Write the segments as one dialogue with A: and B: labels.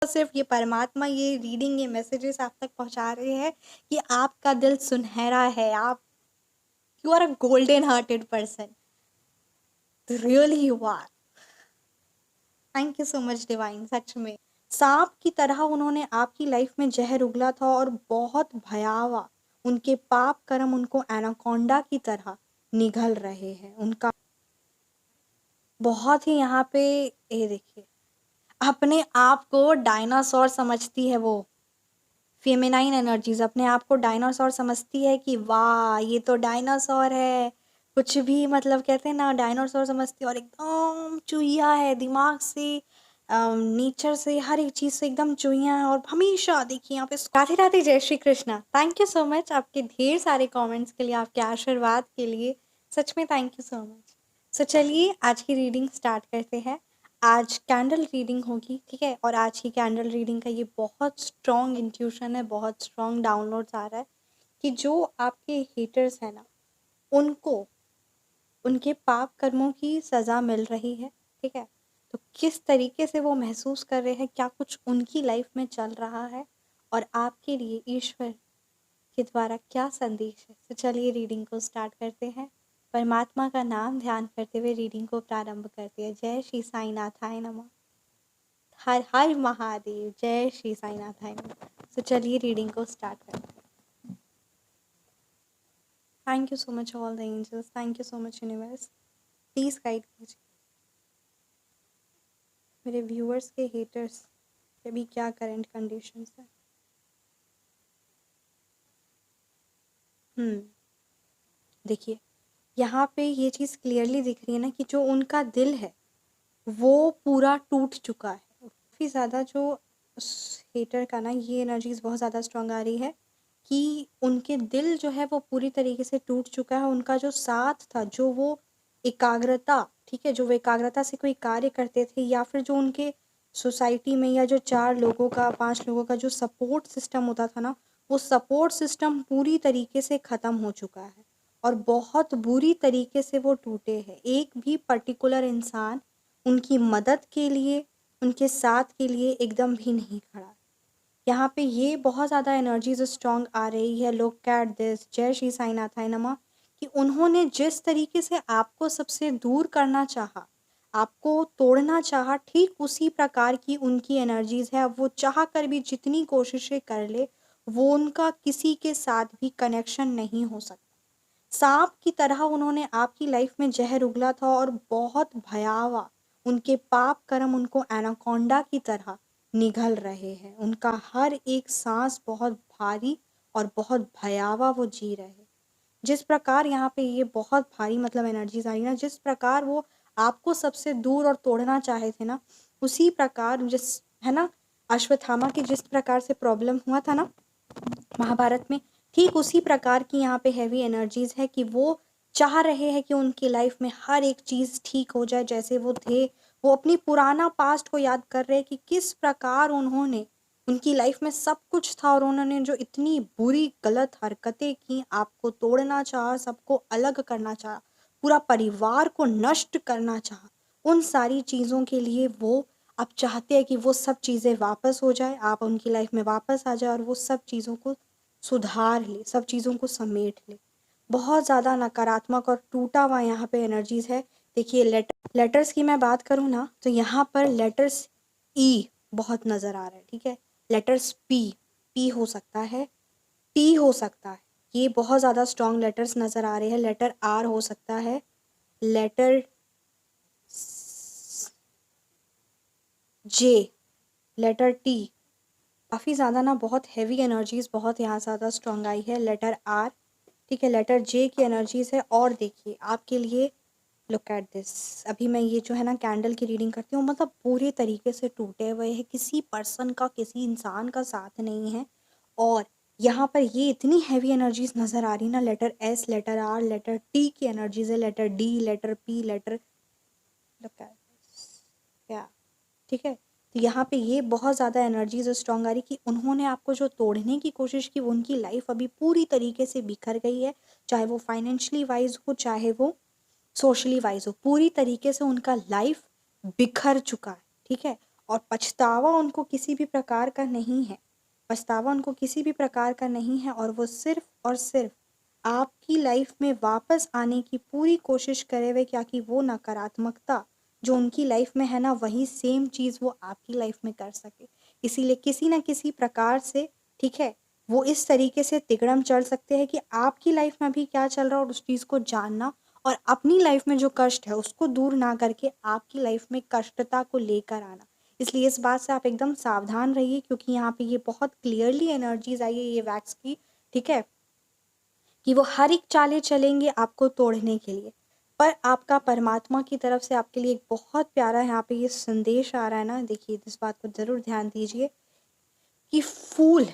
A: सिर्फ ये परमात्मा, ये रीडिंग, ये मैसेजेस आप तक पहुंचा रहे हैं कि आपका दिल सुनहरा है, आप you are a golden hearted person, really you are. Thank you so much divine, सच में सांप की तरह उन्होंने आपकी लाइफ में जहर उगला था और बहुत भयावह उनके पाप कर्म उनको एनाकोंडा की तरह निगल रहे हैं। उनका बहुत ही यहाँ पे, ये देखिए, अपने आप को डायनासोर समझती है वो, फेमिनाइन एनर्जीज अपने आप को डायनासोर समझती है कि वाह ये तो डायनासोर है, कुछ भी मतलब कहते हैं ना, डायनासोर समझती है और एकदम चूहिया है दिमाग से, नेचर से, हर एक चीज़ से एकदम चूहिया है। और हमेशा देखिए यहाँ पे राधे राधे, जय Shri Krishna. Thank you so much आपके ढेर सारे कमेंट्स के लिए, आपके आशीर्वाद के लिए, सच में थैंक यू सो मच। सो चलिए आज की रीडिंग स्टार्ट करते हैं। आज कैंडल रीडिंग होगी, ठीक है। और आज की कैंडल रीडिंग का ये बहुत स्ट्रॉन्ग इंट्यूशन है, बहुत स्ट्रॉन्ग डाउनलोड्स आ रहा है कि जो आपके हेटर्स हैं ना, उनको उनके पाप कर्मों की सज़ा मिल रही है, ठीक है। तो किस तरीके से वो महसूस कर रहे हैं, क्या कुछ उनकी लाइफ में चल रहा है और आपके लिए ईश्वर के द्वारा क्या संदेश है। तो चलिए रीडिंग को स्टार्ट करते हैं। परमात्मा का नाम ध्यान करते हुए रीडिंग को प्रारंभ करते हैं। जय श्री साईनाथाय नमः। हर हर महादेव, जय श्री साईनाथाय नमः। तो चलिए रीडिंग को स्टार्ट करते हैं। Thank you so much all the angels, thank you so much universe, please guide कीजिए मेरे व्यूअर्स के हेटर्स के भी क्या करंट कंडीशंस है। देखिए यहाँ पे ये चीज़ क्लियरली दिख रही है ना कि जो उनका दिल है वो पूरा टूट चुका है। काफ़ी ज़्यादा जो हेटर का ना, ये एनर्जीज बहुत ज़्यादा स्ट्रांग आ रही है कि उनके दिल जो है वो पूरी तरीके से टूट चुका है। उनका जो साथ था, जो वो एकाग्रता, ठीक है, जो वो एकाग्रता से कोई कार्य करते थे, या फिर जो उनके सोसाइटी में या जो 4 लोगों का 5 लोगों का जो सपोर्ट सिस्टम होता था ना, वो सपोर्ट सिस्टम पूरी तरीके से ख़त्म हो चुका है और बहुत बुरी तरीके से वो टूटे हैं। एक भी पर्टिकुलर इंसान उनकी मदद के लिए, उनके साथ के लिए एकदम भी नहीं खड़ा। यहाँ पे ये बहुत ज़्यादा एनर्जीज स्ट्रॉन्ग आ रही है। लुक एट दिस, जय श्री साईनाथाय नमः, कि उन्होंने जिस तरीके से आपको सबसे दूर करना चाहा, आपको तोड़ना चाहा, ठीक उसी प्रकार की उनकी एनर्जीज है। अब वो चाह कर भी जितनी कोशिशें कर ले, वो उनका किसी के साथ भी कनेक्शन नहीं हो सकता। सांप की तरह उन्होंने आपकी लाइफ में जहर उगला था और बहुत भयावह उनके पाप कर्म उनको एनाकोंडा की तरह निगल रहे हैं। उनका हर एक सांस बहुत भारी और बहुत भयावह वो जी रहे हैं। जिस प्रकार यहाँ पे ये बहुत भारी मतलब एनर्जीज आ रही ना, जिस प्रकार वो आपको सबसे दूर और तोड़ना चाहे थे ना, उसी प्रकार जिस, है ना, अश्वत्थामा की जिस प्रकार से प्रॉब्लम हुआ था ना महाभारत में, ठीक उसी प्रकार की यहाँ पे हैवी एनर्जीज है कि वो चाह रहे हैं कि उनकी लाइफ में हर एक चीज़ ठीक हो जाए जैसे वो थे। वो अपनी पुराना पास्ट को याद कर रहे हैं कि किस प्रकार उन्होंने, उनकी लाइफ में सब कुछ था और उन्होंने जो इतनी बुरी गलत हरकतें की, आपको तोड़ना चाहा, सबको अलग करना चाहा, पूरा परिवार को नष्ट करना चाहा, उन सारी चीज़ों के लिए वो अब चाहते हैं कि वो सब चीज़ें वापस हो जाए, आप उनकी लाइफ में वापस आ जाए और वो सब चीज़ों को सुधार ले, सब चीज़ों को समेट ले। बहुत ज़्यादा नकारात्मक और टूटा हुआ यहाँ पे एनर्जीज है। देखिए लेटर्स की मैं बात करूँ ना, तो यहाँ पर लेटर्स ई बहुत नज़र आ रहा है, ठीक है। लेटर्स पी हो सकता है, टी हो सकता है, ये बहुत ज़्यादा स्ट्रॉन्ग लेटर्स नज़र आ रहे हैं। लेटर आर हो सकता है, लेटर जे, लेटर टी, काफ़ी ज़्यादा ना बहुत हैवी एनर्जीज बहुत यहाँ ज़्यादा स्ट्रॉन्ग आई है। लेटर आर, ठीक है, लेटर जे की एनर्जीज है। और देखिए आपके लिए, लुक एट दिस, अभी मैं ये जो है ना कैंडल की रीडिंग करती हूँ, मतलब पूरे तरीके से टूटे हुए हैं, किसी पर्सन का, किसी इंसान का साथ नहीं है। और यहाँ पर ये इतनी हैवी एनर्जीज नज़र आ रही ना, letter S, letter R, letter T की एनर्जीज है, letter D, letter P, letter, look at this, या, ठीक है। तो यहाँ पे ये बहुत ज़्यादा एनर्जीज स्ट्रॉन्ग आ रही कि उन्होंने आपको जो तोड़ने की कोशिश की, वो उनकी लाइफ अभी पूरी तरीके से बिखर गई है। चाहे वो फाइनेंशियली वाइज हो, चाहे वो सोशली वाइज हो, पूरी तरीके से उनका लाइफ बिखर चुका है, ठीक है। और पछतावा उनको किसी भी प्रकार का नहीं है। पछतावा उनको किसी भी प्रकार का नहीं है और वो सिर्फ़ और सिर्फ़ आपकी लाइफ़ में वापस आने की पूरी कोशिश करे हुए, क्या कि वो नकारात्मकता जो उनकी लाइफ़ में है ना, वही सेम चीज़ वो आपकी लाइफ़ में कर सके। इसीलिए किसी न किसी प्रकार से, ठीक है, वो इस तरीके से तिकड़म चढ़ सकते हैं कि आपकी लाइफ़ में अभी क्या चल रहा है और उस चीज़ को जानना, और अपनी लाइफ़ में जो कष्ट है उसको दूर ना करके आपकी लाइफ़ में कष्टता को लेकर आना। इसलिए इस बात से आप एकदम सावधान रहिए, क्योंकि यहाँ पे ये बहुत क्लियरली एनर्जीज़ आई है ये वैक्स की, ठीक है? कि वो हर एक चालें चलेंगे आपको तोड़ने के लिए। पर आपका परमात्मा की तरफ से आपके लिए एक बहुत प्यारा यहाँ पे ये संदेश आ रहा है ना, देखिए इस बात को ज़रूर ध्यान दीजिए कि फूल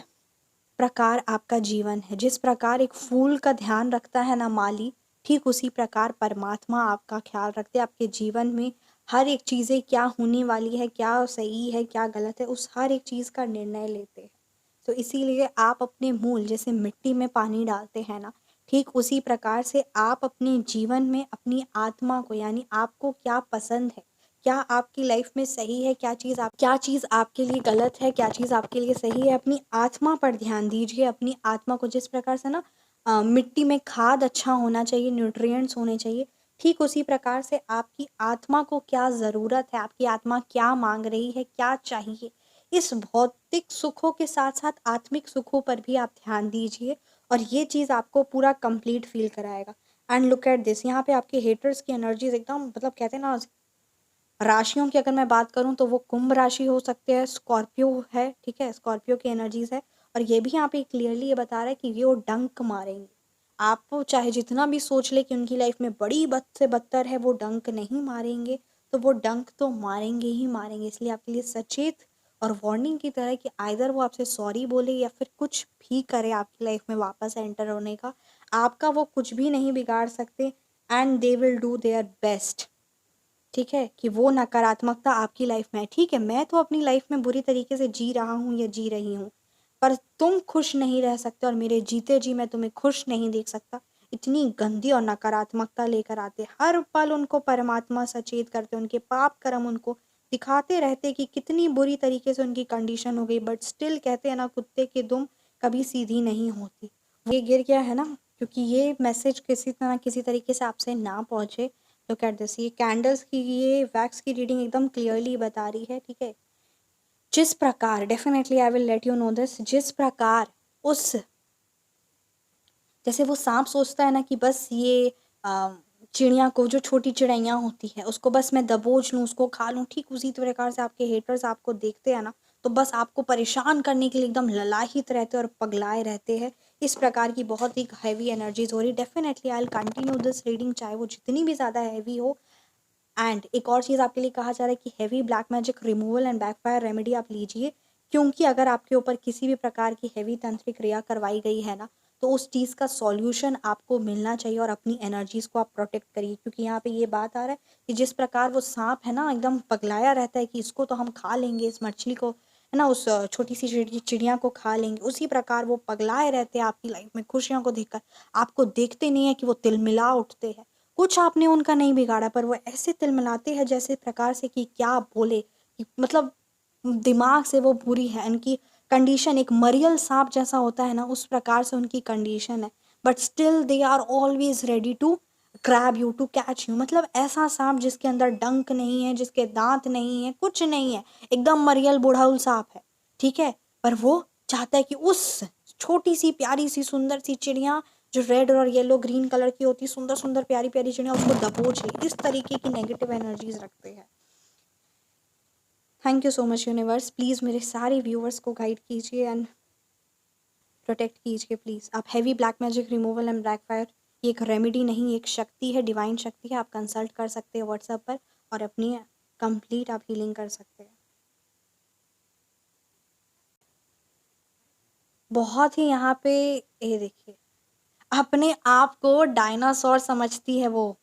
A: प्रकार आपका जीवन है। जिस प्रकार एक फूल का ध्यान रखता है ना माली, ठीक उसी प्रकार परमात्मा आपका ख़्याल रखते हैं। आपके जीवन में हर एक चीज़ें क्या होने वाली है, क्या सही है, क्या गलत है, उस हर एक चीज़ का निर्णय लेते हैं। तो इसीलिए आप अपने मूल, जैसे मिट्टी में पानी डालते हैं ना, ठीक उसी प्रकार से आप अपने जीवन में अपनी आत्मा को, यानी आपको क्या पसंद है, क्या आपकी लाइफ में सही है, क्या चीज़ आपके लिए गलत है, क्या चीज़ आपके लिए सही है, अपनी आत्मा पर ध्यान दीजिए। अपनी आत्मा को जिस प्रकार से ना मिट्टी में खाद अच्छा होना चाहिए, न्यूट्रिएंट्स होने चाहिए, ठीक उसी प्रकार से आपकी आत्मा को क्या ज़रूरत है, आपकी आत्मा क्या माँग रही है, क्या चाहिए। इस भौतिक सुखों के साथ-साथ आत्मिक सुखों पर भी आप ध्यान दीजिए और ये चीज़ आपको पूरा कंप्लीट फ़ील कराएगा। एंड लुक एट दिस, यहाँ पे आपके हेटर्स की एनर्जीज़ एकदम, मतलब कहते हैं ना, राशियों की अगर मैं बात करूँ तो वो कुंभ राशि हो सकते हैं, स्कॉर्पियो है, ठीक है? स्कॉर्पियो की एनर्जीज़ है और ये भी यहाँ पे क्लियरली ये बता रहा है कि ये वो डंक मारेंगे। आप चाहे जितना भी सोच लें कि उनकी लाइफ़ में बड़ी बद से बदतर है, वो डंक नहीं मारेंगे, तो वो डंक तो मारेंगे ही मारेंगे। इसलिए आपके लिए सचेत और वार्निंग की तरह कि आइदर वो आपसे सॉरी बोले या फिर कुछ भी करे आपकी लाइफ़ में वापस एंटर होने का, आपका वो कुछ भी नहीं बिगाड़ सकते and they will do their best. ठीक है? कि वो नकारात्मकता आपकी लाइफ में है। ठीक है, मैं तो अपनी लाइफ में बुरी तरीके से जी रहा हूँ या जी रही हूँ, पर तुम खुश नहीं रह सकते और मेरे जीते जी मैं तुम्हें खुश नहीं देख सकता। इतनी गंदी और नकारात्मकता लेकर आते। हर पल उनको परमात्मा सचेत करते, उनके पाप कर्म उनको दिखाते रहते कि कितनी बुरी तरीके से उनकी कंडीशन हो गई, बट स्टिल कहते हैं ना, कुत्ते की दुम कभी सीधी नहीं होती। ये गिर गया है ना, क्योंकि ये मैसेज किसी तरीके से आपसे ना पहुँचे। लुक एट दिस, ये कैंडल्स की, ये वैक्स की रीडिंग एकदम क्लियरली बता रही है, ठीक है? जिस प्रकार, definitely I will let you know this, जिस प्रकार उस, जैसे वो सांप सोचता है ना कि बस ये चिड़िया को, जो छोटी चिड़ैया होती है उसको बस मैं दबोच लूँ, उसको खा लूँ, ठीक उसी प्रकार से आपके हेटर्स आपको देखते हैं ना, तो बस आपको परेशान करने के लिए एकदम ललाहित रहते हैं और पगलाए रहते हैं। इस प्रकार की बहुत ही हैवी एनर्जीज हो रही। Definitely I will continue this reading, चाहे वो जितनी भी ज़्यादा हैवी हो। एंड एक और चीज़ आपके लिए कहा जा रहा है कि heavy black magic removal and backfire remedy आप लीजिए, क्योंकि अगर आपके ऊपर किसी भी प्रकार की हेवी तंत्रिक क्रिया करवाई गई है ना, तो उस चीज़ का सॉल्यूशन आपको मिलना चाहिए और अपनी एनर्जीज़ को आप प्रोटेक्ट करिए, क्योंकि यहाँ पे ये बात आ रहा है कि जिस प्रकार वो सांप है ना, एकदम पगलाया रहता है कि इसको तो हम खा लेंगे, इस मछली को, है ना, उस छोटी सी चिड़िया को खा लेंगे, उसी प्रकार वो पगलाए रहते हैं आपकी लाइफ में खुशियों को देखकर। आपको देखते नहीं है कि वो तिलमिला उठते हैं। कुछ आपने उनका नहीं बिगाड़ा, पर वो ऐसे तिलमिलाते हैं जैसे प्रकार से कि क्या बोले, कि मतलब दिमाग से वो बुरी है। उनकी कंडीशन एक मरियल सांप जैसा होता है ना, उस प्रकार से उनकी कंडीशन है, but still they are always ready to grab you, to catch you. मतलब ऐसा सांप जिसके अंदर डंक नहीं है, जिसके दांत नहीं है, कुछ नहीं है, एकदम मरियल बुढ़ाउल सांप है, ठीक है? पर वो चाहता है कि उस छोटी सी प्यारी सी सुंदर सी चिड़िया, जो रेड और येलो ग्रीन कलर की होती है, सुंदर सुंदर प्यारी प्यारी चिड़िया, उसको दबोच ले। इस तरीके की नेगेटिव एनर्जीज रखते हैं। Thank you so much universe, please मेरे सारे व्यूअर्स को गाइड कीजिए एंड प्रोटेक्ट कीजिए प्लीज़। आप heavy black magic removal and black fire, ये एक रेमेडी नहीं, एक शक्ति है, डिवाइन शक्ति है। आप कंसल्ट कर सकते हैं व्हाट्सएप पर और अपनी कंप्लीट आप हीलिंग कर सकते हैं। बहुत ही यहाँ पे, ये देखिए, अपने आप को डायनासोर समझती है वो।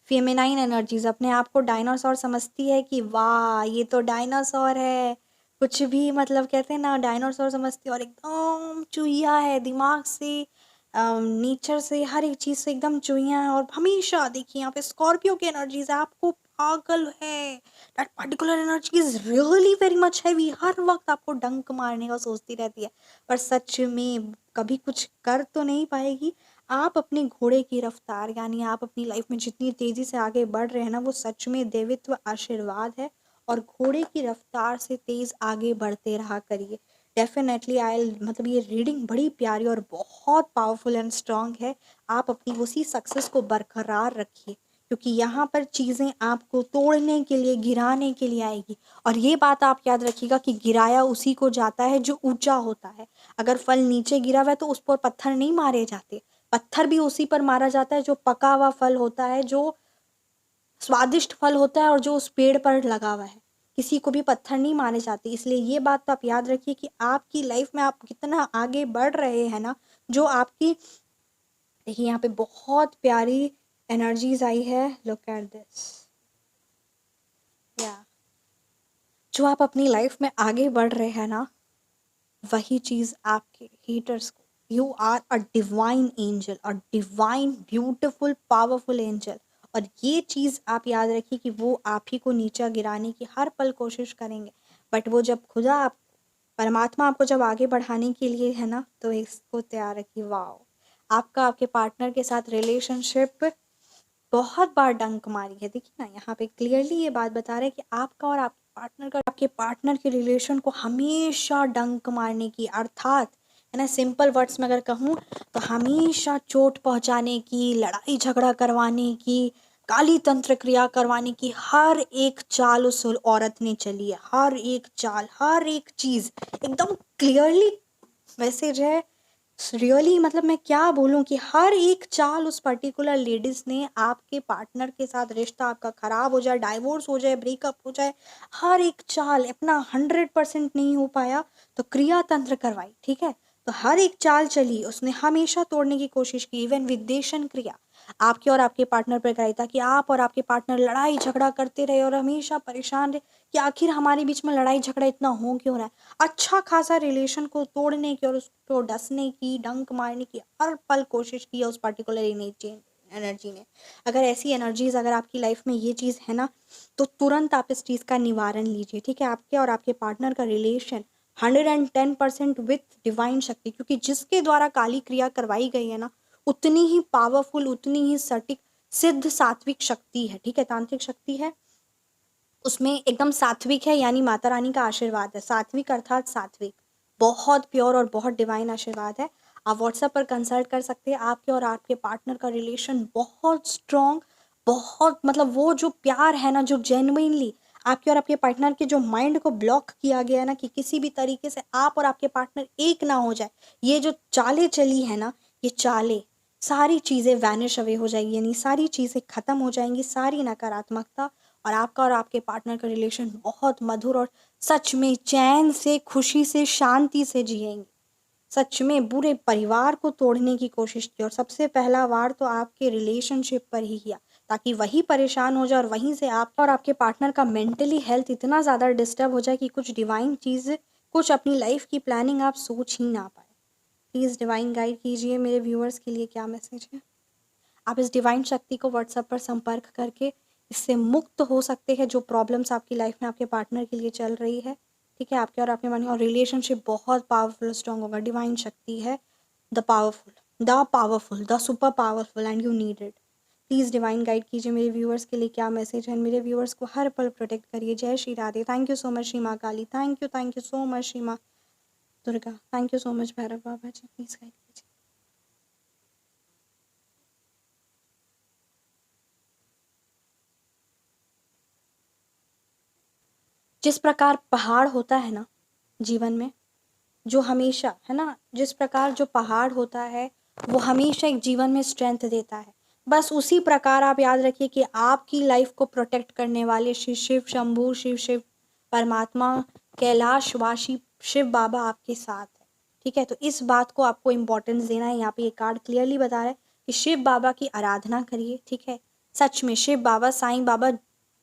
A: फेमिनाइन एनर्जीज अपने आप को डायनासोर समझती है कि वाह ये तो डायनासोर है, कुछ भी, मतलब कहते हैं ना, डायनासोर समझती है और एकदम चूहिया है दिमाग से, नेचर से, हर एक चीज़ से एकदम चूहिया है। और हमेशा देखिए यहाँ पे स्कॉर्पियो की एनर्जीज है, आपको पागल है, that particular energy is really very much heavy, हर वक्त आपको डंक मारने का सोचती रहती है, पर सच में कभी कुछ कर तो नहीं पाएगी। आप अपने घोड़े की रफ्तार, यानी आप अपनी लाइफ में जितनी तेजी से आगे बढ़ रहे हैं ना, वो सच में देवित्व आशीर्वाद है, और घोड़े की रफ्तार से तेज आगे बढ़ते रहा करिए। डेफिनेटली आई, मतलब ये रीडिंग बड़ी प्यारी और बहुत पावरफुल एंड स्ट्रांग है। आप अपनी उसी सक्सेस को बरकरार रखिए, क्योंकि यहाँ पर चीज़ें आपको तोड़ने के लिए, गिराने के लिए आएगी। और ये बात आप याद रखिएगा कि गिराया उसी को जाता है जो ऊंचा होता है। अगर फल नीचे गिरा हुआ है तो उस पर पत्थर नहीं मारे जाते, पत्थर भी उसी पर मारा जाता है जो पका हुआ फल होता है, जो स्वादिष्ट फल होता है और जो उस पेड़ पर लगा हुआ है। किसी को भी पत्थर नहीं मारे जाते। इसलिए ये बात तो आप याद रखिए कि आपकी लाइफ में आप कितना आगे बढ़ रहे हैं ना, जो आपकी, देखिए यहाँ पे बहुत प्यारी एनर्जीज आई है, लुक एट दिस, या जो आप अपनी लाइफ में आगे बढ़ रहे हैं ना, वही चीज़ आपके हेटर्स को, you are a divine angel, a divine beautiful powerful angel. और ये चीज़ आप याद रखिए कि वो आप ही को नीचा गिराने की हर पल कोशिश करेंगे, बट वो जब खुदा आप, परमात्मा आपको जब आगे बढ़ाने के लिए है ना, तो इसको तैयार रखिए। वाओ, आपका आपके पार्टनर के साथ रिलेशनशिप बहुत बार डंक मारी है। देखिए ना, यहाँ पे क्लियरली ये बात बता रहे हैं कि आपका और आपके पार्टनर के रिलेशन को हमेशा डंक मारने की, अर्थात है ना, सिंपल वर्ड्स में अगर कहूँ तो हमेशा चोट पहुंचाने की, लड़ाई झगड़ा करवाने की, काली तंत्र क्रिया करवाने की हर एक चाल उस औरत ने चली है। हर एक चाल, हर एक चीज़ एकदम क्लियरली मैसेज है। रियली मतलब मैं क्या बोलूँ कि हर एक चाल उस पर्टिकुलर लेडीज़ ने, आपके पार्टनर के साथ रिश्ता आपका ख़राब हो जाए, डाइवोर्स हो जाए, ब्रेकअप हो जाए, हर एक चाल, अपना 100% नहीं हो पाया तो क्रिया तंत्र करवाई, ठीक है। तो हर एक चाल चली, उसने हमेशा तोड़ने की कोशिश की, इवन विदेशन क्रिया आपके और आपके पार्टनर पर कराई, ताकि आप और आपके पार्टनर लड़ाई झगड़ा करते रहे और हमेशा परेशान रहे कि आखिर हमारे बीच में लड़ाई झगड़ा इतना हो क्यों रहा है। अच्छा खासा रिलेशन को तोड़ने की और उसको डसने की, डंक मारने की हर पल कोशिश की है उस पर्टिकुलर एनर्जी ने। अगर ऐसी एनर्जीज अगर आपकी लाइफ में ये चीज़ है ना, तो तुरंत आप इस चीज़ का निवारण लीजिए, ठीक है। आपके और आपके पार्टनर का रिलेशन 110% विथ डिवाइन शक्ति, क्योंकि जिसके द्वारा काली क्रिया करवाई गई है ना, उतनी ही पावरफुल, उतनी ही सटीक, सिद्ध सात्विक शक्ति है, ठीक है, तांत्रिक शक्ति है, उसमें एकदम सात्विक है, यानी माता रानी का आशीर्वाद है। सात्विक अर्थात सात्विक, बहुत प्योर और बहुत डिवाइन आशीर्वाद है। आप व्हाट्सएप पर कंसल्ट कर सकते हैं। आपके और आपके पार्टनर का रिलेशन बहुत स्ट्रॉन्ग, बहुत, मतलब वो जो प्यार है ना, जो जेन्युइनली आपके और आपके पार्टनर के जो माइंड को ब्लॉक किया गया है ना, कि किसी भी तरीके से आप और आपके पार्टनर एक ना हो जाए, ये जो चालें चली है ना, ये चालें, सारी चीज़ें वैनिश अवे हो जाएगी, यानी सारी चीज़ें ख़त्म हो जाएंगी, सारी नकारात्मकता, और आपका और आपके पार्टनर का रिलेशन बहुत मधुर और सच में चैन से, खुशी से, शांति से जिएंगे। सच में बुरे परिवार को तोड़ने की कोशिश की और सबसे पहला वार तो आपके रिलेशनशिप पर ही किया, ताकि वही परेशान हो जाए और वहीं से आप और आपके पार्टनर का मेंटली हेल्थ इतना ज़्यादा डिस्टर्ब हो जाए कि कुछ डिवाइन चीज़, कुछ अपनी लाइफ की प्लानिंग आप सोच ही ना पाए। प्लीज़ डिवाइन गाइड कीजिए मेरे व्यूअर्स के लिए क्या मैसेज है। आप इस डिवाइन शक्ति को व्हाट्सएप पर संपर्क करके इससे मुक्त हो सकते हैं, जो प्रॉब्लम्स आपकी लाइफ में आपके पार्टनर के लिए चल रही है, ठीक है। आपके और आपके मन और रिलेशनशिप बहुत पावरफुल, स्ट्रॉन्ग होगा। डिवाइन शक्ति है the powerful, the powerful, the super powerful, and you need it. Please divine guide कीजिए मेरे व्यूअर्स के लिए क्या मैसेज है। मेरे व्यूअर्स को हर पल प्रोटेक्ट करिए। जय Shri Radhe. Thank you so much Shri माँ Kali, thank you so much Shri माँ Durga, thank you so much Bhairav Baba ji. Please guide कीजिए। जिस प्रकार पहाड़ होता है ना जीवन में, जो हमेशा है ना, जिस प्रकार जो पहाड़ होता है वो हमेशा एक जीवन में स्ट्रेंथ देता है, बस उसी प्रकार आप याद रखिए कि आपकी लाइफ को प्रोटेक्ट करने वाले श्री शिव शंभू, शिव शिव परमात्मा, कैलाशवासी शिव बाबा आपके साथ है, ठीक है। तो इस बात को आपको इम्पोर्टेंस देना है। यहाँ पे ये कार्ड क्लियरली बता रहा है कि शिव बाबा की आराधना करिए, ठीक है। सच में शिव बाबा, साईं बाबा,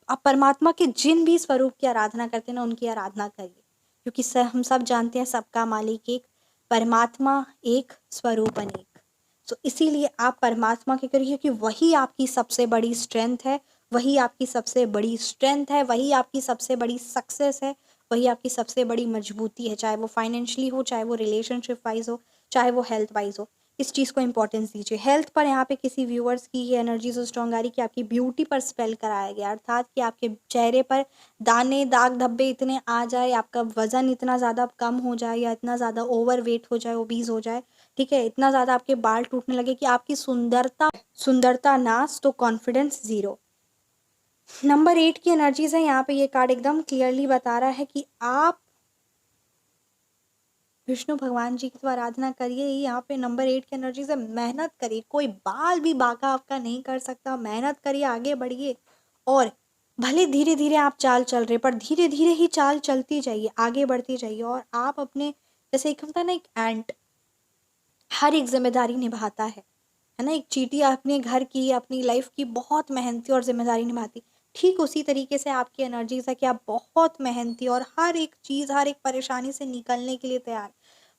A: आप परमात्मा के जिन भी स्वरूप की आराधना करते हैं ना, उनकी आराधना करिए, क्योंकि हम सब जानते हैं सबका मालिक एक, परमात्मा एक, स्वरूप अनेक। तो इसीलिए आप परमात्मा के करिए, क्योंकि वही आपकी सबसे बड़ी स्ट्रेंथ है, वही आपकी सबसे बड़ी स्ट्रेंथ है, वही आपकी सबसे बड़ी सक्सेस है, वही आपकी सबसे बड़ी मजबूती है, चाहे वो फाइनेंशियली हो, चाहे वो रिलेशनशिप वाइज हो, चाहे वो हेल्थ वाइज हो। इस चीज़ को इंपॉर्टेंस दीजिए। हेल्थ पर यहाँ पे किसी व्यूअर्स की ये एनर्जी so स्ट्रॉन्ग आ रही कि आपकी ब्यूटी पर स्पेल कराया गया, अर्थात कि आपके चेहरे पर दाने दाग धब्बे इतने आ जाए, आपका वजन इतना ज़्यादा कम हो जाए या इतना ज़्यादा ओवर वेट हो जाए, ओबीज हो जाए, ठीक है, इतना ज़्यादा आपके बाल टूटने लगे कि आपकी सुंदरता नाश तो कॉन्फिडेंस जीरो। नंबर 8 की एनर्जीज है यहाँ पे। ये कार्ड एकदम क्लियरली बता रहा है कि आप विष्णु भगवान जी की तो आराधना करिए ही। यहाँ पे नंबर 8 की एनर्जी से मेहनत करिए, कोई बाल भी बाका आपका नहीं कर सकता। मेहनत करिए, आगे बढ़िए, और भले धीरे धीरे आप चाल चल रहे पर धीरे धीरे ही चाल चलती जाइए, आगे बढ़ती जाइए। और आप अपने, जैसे एक होता है ना, एक एंट हर एक जिम्मेदारी निभाता है ना, एक चींटी अपने घर की, अपनी लाइफ की बहुत मेहनती और जिम्मेदारी निभाती, ठीक उसी तरीके से आपकी एनर्जीज है कि आप बहुत मेहनती और हर एक चीज़, हर एक परेशानी से निकलने के लिए तैयार।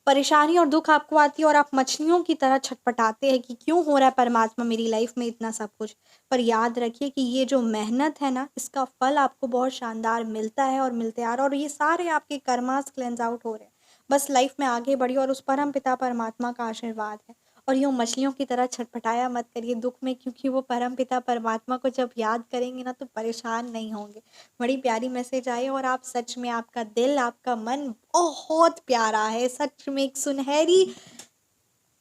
A: परेशानी और दुख आपको आती है और आप मछलियों की तरह छटपटाते हैं कि क्यों हो रहा है परमात्मा मेरी लाइफ में इतना सब कुछ। पर याद रखिए कि ये जो मेहनत है ना, इसका फल आपको बहुत शानदार मिलता है और मिलते आ रहा है, और ये सारे आपके कर्मास क्लेंस आउट हो रहे हैं। बस लाइफ में आगे बढ़िए और उस परम पिता परमात्मा का आशीर्वाद है। और यूँ मछलियों की तरह छटपटाया मत करिए दुख में, क्योंकि वो परम पिता परमात्मा को जब याद करेंगे ना तो परेशान नहीं होंगे। बड़ी प्यारी मैसेज आई, और आप सच में, आपका दिल, आपका मन बहुत प्यारा है, सच में एक सुनहरी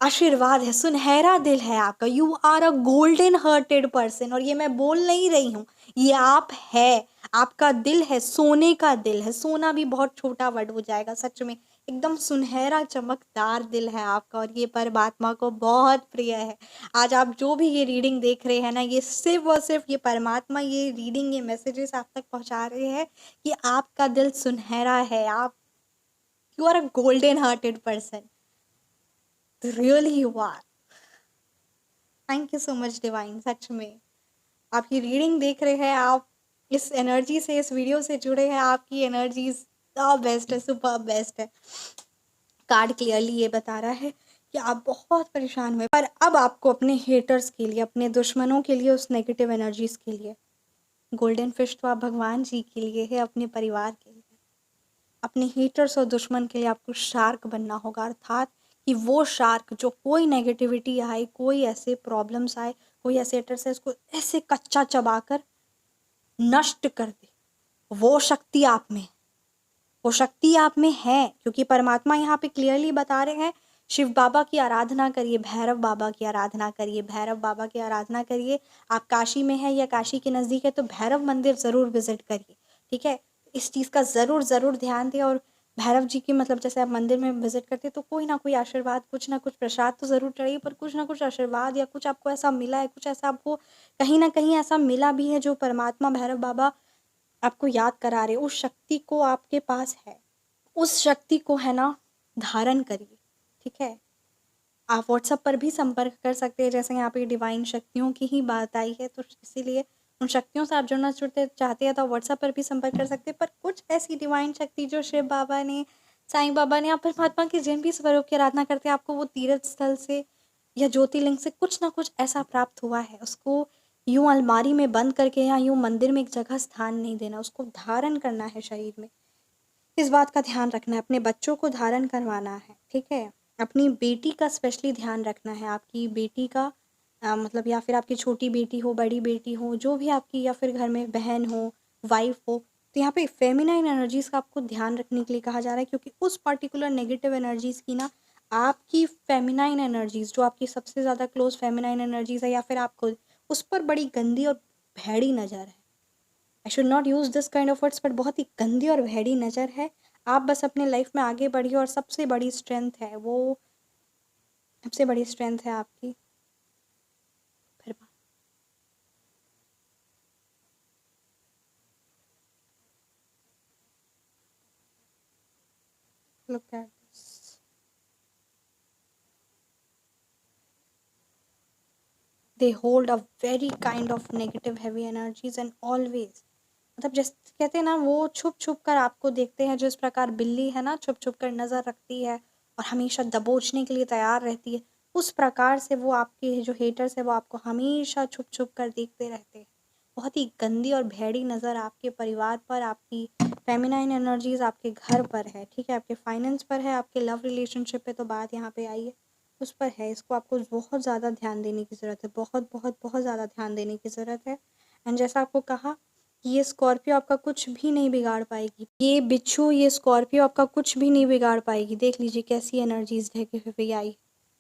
A: आशीर्वाद है, सुनहरा दिल है आपका। You are a golden hearted person, और ये मैं बोल नहीं रही हूँ, ये आप है। आपका दिल है, सोने का दिल है। सोना भी बहुत छोटा वर्ड हो जाएगा, सच में एकदम सुनहरा चमकदार दिल है आपका, और ये परमात्मा को बहुत प्रिय है। आज आप जो भी ये रीडिंग देख रहे हैं ना, ये सिर्फ और सिर्फ ये परमात्मा ये रीडिंग, ये मैसेजेस आप तक पहुंचा रहे हैं कि आपका दिल सुनहरा है। आप, you are a golden hearted person, really you are. Thank you so much divine, सच में आप ये रीडिंग देख रहे हैं, आप इस एनर्जी से, इस वीडियो से जुड़े हैं, आपकी एनर्जीज द बेस्ट है, सुपर बेस्ट है। कार्ड क्लियरली ये बता रहा है कि आप बहुत परेशान हुए, पर अब आपको अपने हेटर्स के लिए, अपने दुश्मनों के लिए, उस नेगेटिव एनर्जीज के लिए, गोल्डन फिश तो आप भगवान जी के लिए है, अपने परिवार के लिए, अपने हेटर्स और दुश्मन के लिए आपको शार्क बनना होगा, अर्थात कि वो शार्क जो कोई नेगेटिविटी आए, कोई ऐसे प्रॉब्लम्स आए, कोई ऐसे हेटर्स है, इसको ऐसे कच्चा चबाकर नष्ट कर दे। वो शक्ति आप में, वो शक्ति आप में है, क्योंकि परमात्मा यहाँ पे क्लियरली बता रहे हैं, शिव बाबा की आराधना करिए, भैरव बाबा की आराधना करिए, भैरव बाबा की आराधना करिए। आप काशी में है या काशी के नज़दीक है तो भैरव मंदिर ज़रूर विजिट करिए, ठीक है। इस चीज़ का ज़रूर ज़रूर ध्यान दें, और भैरव जी की, मतलब जैसे आप मंदिर में विजिट करते हैं तो कोई ना कोई आशीर्वाद, कुछ ना कुछ प्रसाद तो ज़रूर चढ़ाइए, पर कुछ ना कुछ आशीर्वाद या कुछ आपको ऐसा मिला है, कुछ ऐसा आपको कहीं ना कहीं ऐसा मिला भी है जो परमात्मा भैरव बाबा आपको याद करा रहे, उस शक्ति को आपके पास है, उस शक्ति को है ना धारण करिए, ठीक है। आप व्हाट्सएप पर भी संपर्क कर सकते हैं, जैसे यहाँ पे डिवाइन शक्तियों की ही बात आई है तो इसीलिए उन शक्तियों से आप जुड़ना जुड़ते चाहते हैं तो व्हाट्सएप पर भी संपर्क कर सकते हैं। पर कुछ ऐसी डिवाइन शक्ति जो शिव बाबा ने, साईं बाबा ने, या परमात्मा के जिन भी स्वरूप की आराधना करते हैं, आपको वो तीर्थ स्थल से या ज्योतिर्लिंग से कुछ ना कुछ ऐसा प्राप्त हुआ है, उसको यूं अलमारी में बंद करके या यूं मंदिर में एक जगह स्थान नहीं देना, उसको धारण करना है शरीर में। इस बात का ध्यान रखना है, अपने बच्चों को धारण करवाना है, ठीक है। अपनी बेटी का स्पेशली ध्यान रखना है, आपकी बेटी का मतलब, या फिर आपकी छोटी बेटी हो, बड़ी बेटी हो, जो भी आपकी, या फिर घर में बहन हो, वाइफ हो, तो यहाँ पे फेमिनाइन एनर्जीज का आपको ध्यान रखने के लिए कहा जा रहा है, क्योंकि उस पर्टिकुलर नेगेटिव एनर्जीज की ना, आपकी फेमिनाइन एनर्जीज, जो आपकी सबसे ज़्यादा क्लोज फेमिनाइन एनर्जीज है, या फिर आप खुद, उस पर बड़ी गंदी और भैड़ी नज़र है। I should not use this kind of words, but बहुत ही गंदी और भैड़ी नज़र है। आप बस अपने लाइफ में आगे बढ़िए, और सबसे बड़ी स्ट्रेंथ है वो, सबसे बड़ी स्ट्रेंथ है आपकी फिर look at this, they hold a very kind of negative heavy energies and always, मतलब जैसे कहते हैं ना, वो छुप छुप कर आपको देखते हैं, जिस प्रकार बिल्ली है ना छुप छुप कर नज़र रखती है और हमेशा दबोचने के लिए तैयार रहती है, उस प्रकार से वो आपके जो हेटर्स है वो आपको हमेशा छुप छुप कर देखते रहते हैं। बहुत ही गंदी और भैड़ी नज़र आपके परिवार पर, आपकी फेमिनाइन एनर्जीज आपके घर पर है, ठीक है, आपके फाइनेंस पर है, आपके लव रिलेशनशिप पे तो बात यहाँ पे आई है, उस पर है। इसको आपको बहुत ज़्यादा ध्यान देने की ज़रूरत है, बहुत बहुत बहुत ज़्यादा ध्यान देने की ज़रूरत है। एंड जैसा आपको कहा कि ये स्कॉर्पियो आपका कुछ भी नहीं बिगाड़ पाएगी, ये बिच्छू, ये स्कॉर्पियो आपका कुछ भी नहीं बिगाड़ पाएगी। देख लीजिए कैसी एनर्जीज ढह के आई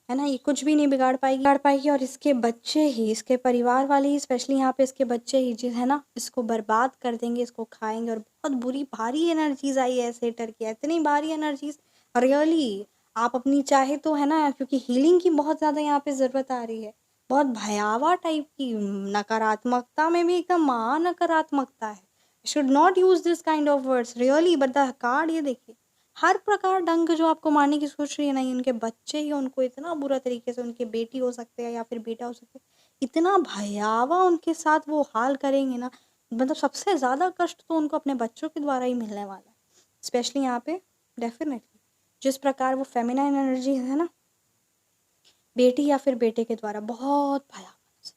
A: है ना, ये कुछ भी नहीं बिगाड़ पाएगी। और इसके बच्चे ही, इसके परिवार वाले ही, स्पेशली यहाँ पे इसके बच्चे ही जो है ना, इसको बर्बाद कर देंगे, इसको खाएंगे। और बहुत बुरी भारी एनर्जीज आई है सेटर की, इतनी भारी एनर्जीज, रियली आप अपनी चाहे तो है ना, क्योंकि हीलिंग की बहुत ज़्यादा यहाँ पे ज़रूरत आ रही है, बहुत भयावह टाइप की नकारात्मकता में भी एकदम नकारात्मकता है। Should not use this kind of words really, but the card ये देखिए, हर प्रकार ढंग जो आपको मारने की सोच रही है ना, उनके बच्चे ही उनको इतना बुरा तरीके से, उनके बेटी हो सकते हैं या फिर बेटा हो सकते हैं, इतना भयावह उनके साथ वो हाल करेंगे ना, मतलब सबसे ज़्यादा कष्ट तो उनको अपने बच्चों के द्वारा ही मिलने वाला है, स्पेशली यहाँ पे। डेफिनेटली जिस प्रकार वो फेमिनाइन एनर्जी है ना, बेटी या फिर बेटे के द्वारा बहुत भयावह,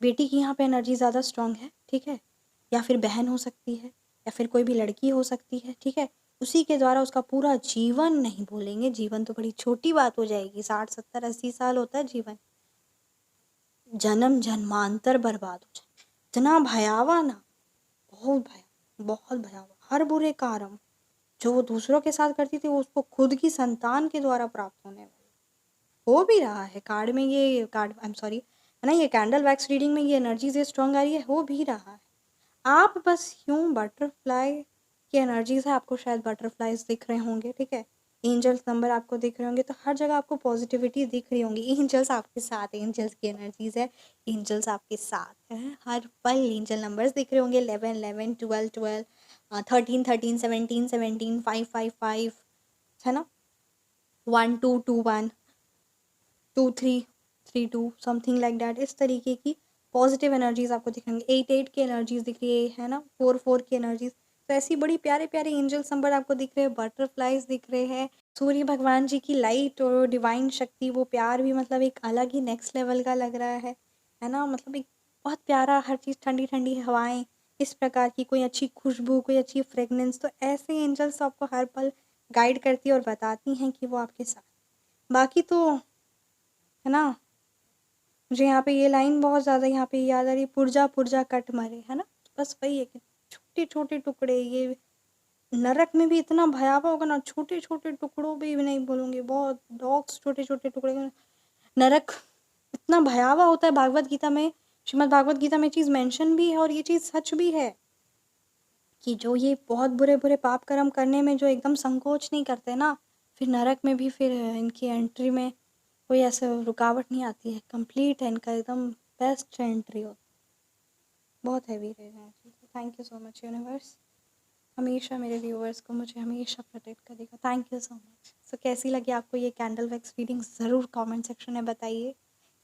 A: बेटी की यहाँ पे एनर्जी ज़्यादा स्ट्रांग है, ठीक है, या फिर बहन हो सकती है, या फिर कोई भी लड़की हो सकती है, ठीक है, उसी के द्वारा उसका पूरा जीवन, नहीं बोलेंगे जीवन तो बड़ी छोटी बात हो जाएगी, 60 70 80 साल होता है जीवन, जन्म जन्मांतर बर्बाद हो जाए, इतना भयावह ना, बहुत भयावह। हर बुरे कर्म जो वो दूसरों के साथ करती थी, वो उसको खुद की संतान के द्वारा प्राप्त होने वाले, हो भी रहा है। कार्ड में ये कार्ड, आई एम सॉरी, है ना, ये कैंडल वैक्स रीडिंग में ये एनर्जीज ये स्ट्रॉन्ग आ रही है, हो भी रहा है। आप बस यूं बटरफ्लाई की एनर्जीज है, आपको शायद बटरफ्लाईज दिख रहे होंगे, ठीक है, एंजल्स नंबर आपको दिख रहे होंगे, तो हर जगह आपको पॉजिटिविटी दिख रही होंगी, एंजल्स आपके साथ, एंजल्स की एनर्जीज है, एंजल्स आपके साथ है, हर पल एंजल नंबर्स दिख रहे होंगे, 11 11 12 12 13 13 17 17 5 5 5, है ना, 1 2 2 1 2 3 3 2 समथिंग लाइक डैट, इस तरीके की पॉजिटिव एनर्जीज आपको दिखेंगे। 8 8 की एनर्जीज दिख रही है ना, 4 4 की एनर्जीज, तो ऐसी बड़ी प्यारे प्यारे एंजल नंबर आपको दिख रहे हैं, बटरफ्लाईज दिख रहे हैं, सूर्य भगवान जी की लाइट और डिवाइन शक्ति, वो प्यार भी मतलब एक अलग ही नेक्स्ट लेवल का लग रहा है ना, मतलब एक बहुत प्यारा हर चीज़, ठंडी ठंडी हवाएं, इस प्रकार की कोई अच्छी खुशबू, कोई अच्छी फ्रेगनेंस, तो ऐसे एंजल्स आपको हर पल गाइड करती है और बताती हैं कि वो आपके साथ। बाकी तो है ना, मुझे यहाँ पे ये लाइन बहुत ज़्यादा यहाँ पे याद आ रही है, पुर्जा पुर्जा कट मरे, है ना, बस वही है कि छोटे छोटे टुकड़े, ये नरक में भी इतना भयावह होगा ना, छोटे छोटे टुकड़ों भी नहीं बोलूँगी, बहुत डॉग्स छोटे छोटे टुकड़े, नरक इतना भयावह होता है। भागवत गीता में, श्रीमद् भागवत गीता में चीज़ मेंशन भी है और ये चीज़ सच भी है कि जो ये बहुत बुरे बुरे पाप कर्म करने में जो एकदम संकोच नहीं करते ना, फिर नरक में भी फिर इनकी एंट्री में कोई ऐसा रुकावट नहीं आती है, कंप्लीट है इनका, एकदम बेस्ट एंट्री हो, बहुत हैवी रहेगा। Thank you so much universe, हमेशा मेरे व्यूअर्स को मुझे हमेशा प्रोटेक्ट करेगा, थैंक यू सो मच। सो कैसी लगी आपको ये कैंडल वैक्स रीडिंग, ज़रूर कमेंट सेक्शन में बताइए।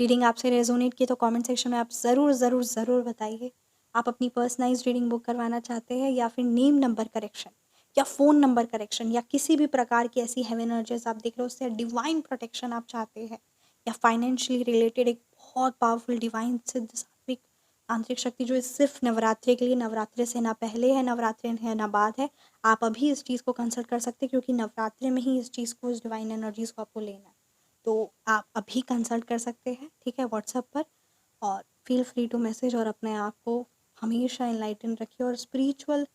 A: रीडिंग आपसे रेजोनेट की तो कमेंट सेक्शन में आप ज़रूर ज़रूर ज़रूर बताइए। आप अपनी पर्सनलाइज्ड रीडिंग बुक करवाना चाहते हैं, या फिर नेम नंबर करेक्शन, या फ़ोन नंबर करेक्शन, या किसी भी प्रकार की ऐसी हेवन एनर्जीज आप देख रहे हो उससे डिवाइन प्रोटेक्शन आप चाहते हैं, या फाइनेंशियली रिलेटेड एक बहुत पावरफुल डिवाइन सिद्ध सात्विक तांत्रिक शक्ति जो सिर्फ नवरात्रि के लिए, नवरात्रि से ना पहले है, नवरात्रि है ना बाद है, आप अभी इस चीज़ को कंसल्ट कर सकते हैं, क्योंकि नवरात्रि में ही इस चीज़ को, इस डिवाइन एनर्जीज़ को आपको लेना है, तो आप अभी कंसल्ट कर सकते हैं, ठीक है, व्हाट्सएप पर। और फील फ्री टू मैसेज, और अपने आप को हमेशा एनलाइटन रखिए, और स्पिरिचुअल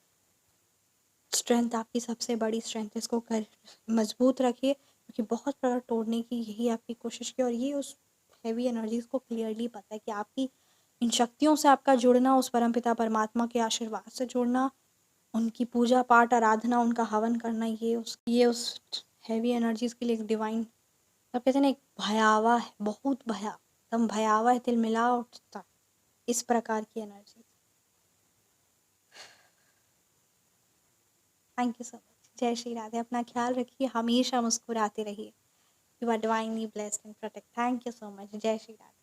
A: स्ट्रेंथ आपकी सबसे बड़ी स्ट्रेंथ है, इसको कर मजबूत रखिए, क्योंकि बहुत प्रकार तोड़ने की यही आपकी कोशिश की, और ये उस हैवी एनर्जीज़ को क्लियरली पता है कि आपकी इन शक्तियों से आपका जुड़ना, उस परमपिता परमात्मा के आशीर्वाद से जुड़ना, उनकी पूजा पाठ आराधना, उनका हवन करना, ये उस हैवी एनर्जीज़ के लिए एक डिवाइन, अब कहते हैं ना, एक भयावह है, बहुत एकदम भयावह है, तिलमिला उठता है इस प्रकार की energy. Thank you so much, जय श्री राधे, अपना ख्याल रखिए, हमेशा मुस्कुराते रहिए, you are divinely blessed and protect, thank you so much, जय श्री राधे।